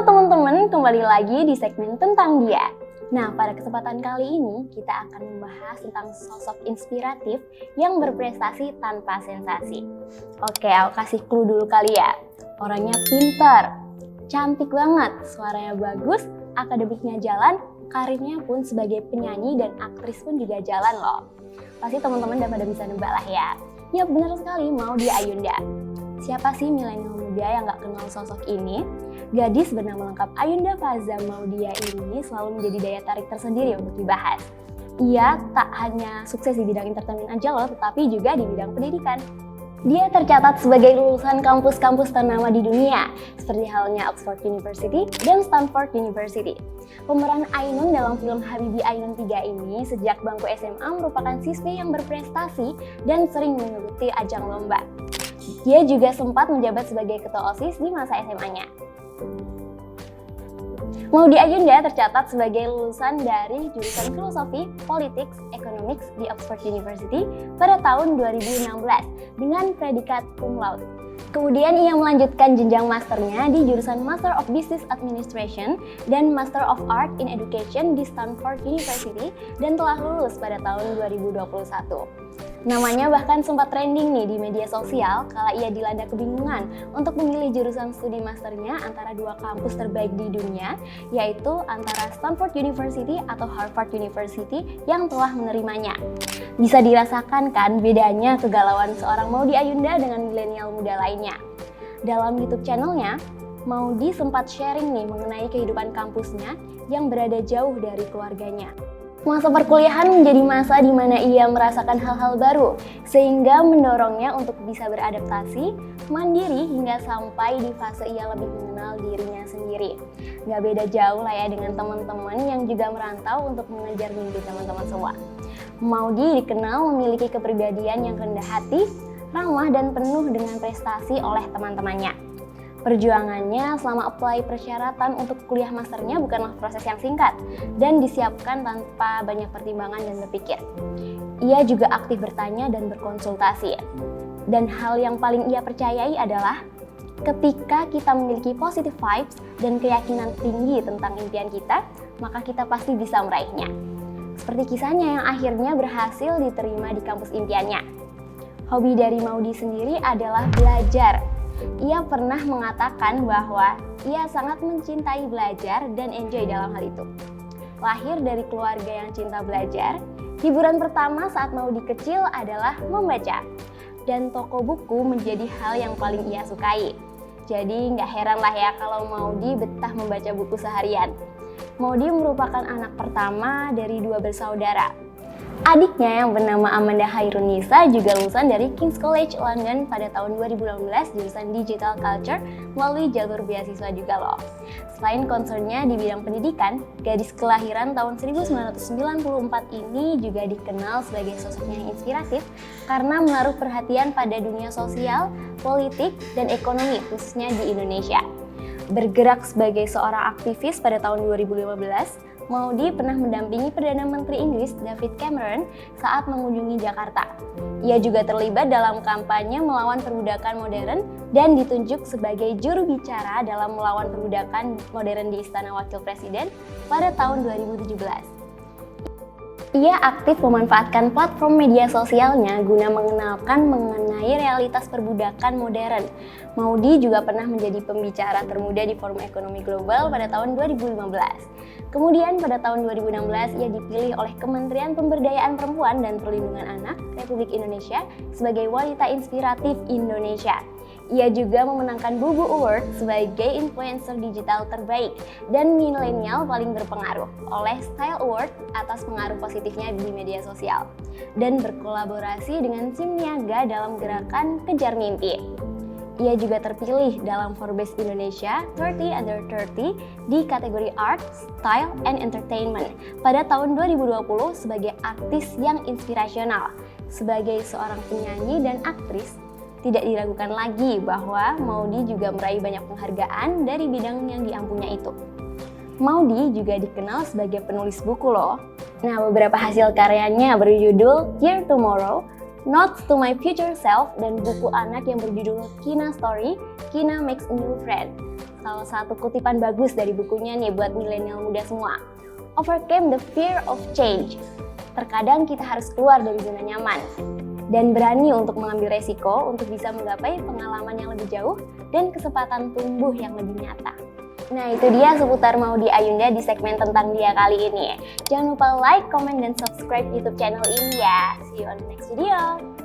teman-teman, kembali lagi di segmen Tentang Dia. Nah, pada kesempatan kali ini kita akan membahas tentang sosok inspiratif yang berprestasi tanpa sensasi. Oke, aku kasih clue dulu kali ya. Orangnya pintar, cantik banget, suaranya bagus, akademiknya jalan, karirnya pun sebagai penyanyi dan aktris pun juga jalan loh. Pasti teman-teman udah pada bisa nebak lah ya. Ya benar sekali, Maudy Ayunda. Siapa sih milenial muda yang gak kenal sosok ini? Gadis bernama lengkap Ayunda Faza Maudia ini selalu menjadi daya tarik tersendiri untuk dibahas. Ia tak hanya sukses di bidang entertainment aja loh, tetapi juga di bidang pendidikan. Dia tercatat sebagai lulusan kampus-kampus ternama di dunia, seperti halnya Oxford University dan Stanford University. Pemeran Ainun dalam film Habibie Ainun 3 ini sejak bangku SMA merupakan siswi yang berprestasi dan sering mengikuti ajang lomba. Dia juga sempat menjabat sebagai ketua OSIS di masa SMA-nya. Maudy Ayunda tercatat sebagai lulusan dari jurusan Filosofi, Politics, Economics di Oxford University pada tahun 2016 dengan predikat cum laude. Kemudian ia melanjutkan jenjang masternya di jurusan Master of Business Administration dan Master of Art in Education di Stanford University dan telah lulus pada tahun 2021. Namanya bahkan sempat trending nih di media sosial kala ia dilanda kebingungan untuk memilih jurusan studi masternya antara dua kampus terbaik di dunia, yaitu antara Stanford University atau Harvard University yang telah menerimanya. Bisa dirasakan kan bedanya kegalauan seorang Maudy Ayunda dengan milenial muda lainnya. Dalam YouTube channelnya, Maudy sempat sharing nih mengenai kehidupan kampusnya yang berada jauh dari keluarganya. Masa perkuliahan menjadi masa di mana ia merasakan hal-hal baru, sehingga mendorongnya untuk bisa beradaptasi, mandiri hingga sampai di fase ia lebih mengenal dirinya sendiri. Gak beda jauh lah ya dengan teman-teman yang juga merantau untuk mengejar mimpi teman-teman semua. Maudy dikenal memiliki kepribadian yang rendah hati, ramah dan penuh dengan prestasi oleh teman-temannya. Perjuangannya selama apply persyaratan untuk kuliah masternya bukanlah proses yang singkat dan disiapkan tanpa banyak pertimbangan dan berpikir. Ia juga aktif bertanya dan berkonsultasi. Dan hal yang paling ia percayai adalah ketika kita memiliki positive vibes dan keyakinan tinggi tentang impian kita, maka kita pasti bisa meraihnya. Seperti kisahnya yang akhirnya berhasil diterima di kampus impiannya. Hobi dari Maudy sendiri adalah belajar. Ia pernah mengatakan bahwa ia sangat mencintai belajar dan enjoy dalam hal itu. Lahir dari keluarga yang cinta belajar, hiburan pertama saat Maudy kecil adalah membaca. Dan toko buku menjadi hal yang paling ia sukai. Jadi nggak heran lah ya kalau Maudy betah membaca buku seharian. Maudy merupakan anak pertama dari dua bersaudara. Adiknya yang bernama Amanda Hairunisa juga lulusan dari King's College London pada tahun 2016 jurusan Digital Culture melalui jalur beasiswa juga loh. Selain concernnya di bidang pendidikan, gadis kelahiran tahun 1994 ini juga dikenal sebagai sosok yang inspiratif karena menaruh perhatian pada dunia sosial, politik, dan ekonomi khususnya di Indonesia. Bergerak sebagai seorang aktivis pada tahun 2015, Maudy pernah mendampingi Perdana Menteri Inggris David Cameron saat mengunjungi Jakarta. Ia juga terlibat dalam kampanye melawan perbudakan modern dan ditunjuk sebagai juru bicara dalam melawan perbudakan modern di Istana Wakil Presiden pada tahun 2017. Ia aktif memanfaatkan platform media sosialnya guna mengenalkan mengenai realitas perbudakan modern. Maudy juga pernah menjadi pembicara termuda di Forum Ekonomi Global pada tahun 2015. Kemudian pada tahun 2016 ia dipilih oleh Kementerian Pemberdayaan Perempuan dan Perlindungan Anak Republik Indonesia sebagai Wanita Inspiratif Indonesia. Ia juga memenangkan Bubu Award sebagai influencer digital terbaik dan milenial paling berpengaruh oleh Style Award atas pengaruh positifnya di media sosial dan berkolaborasi dengan tim niaga dalam gerakan Kejar Mimpi. Ia juga terpilih dalam Forbes Indonesia 30 Under 30 di kategori Art, Style, and Entertainment pada tahun 2020 sebagai artis yang inspirasional. Sebagai seorang penyanyi dan aktris, tidak diragukan lagi bahwa Maudy juga meraih banyak penghargaan dari bidang yang diampunya itu. Maudy juga dikenal sebagai penulis buku loh. Nah, beberapa hasil karyanya berjudul Dear Tomorrow, Notes to My Future Self, dan buku anak yang berjudul Kina Story, Kina Makes a New Friend. salah satu kutipan bagus dari bukunya nih buat milenial muda semua. Overcame the fear of change. Terkadang kita harus keluar dari zona nyaman dan berani untuk mengambil resiko untuk bisa menggapai pengalaman yang lebih jauh dan kesempatan tumbuh yang lebih nyata. Nah, itu dia seputar Maudy Ayunda di segmen tentang dia kali ini. Jangan lupa like, comment, dan subscribe YouTube channel ini ya. See you on the next video.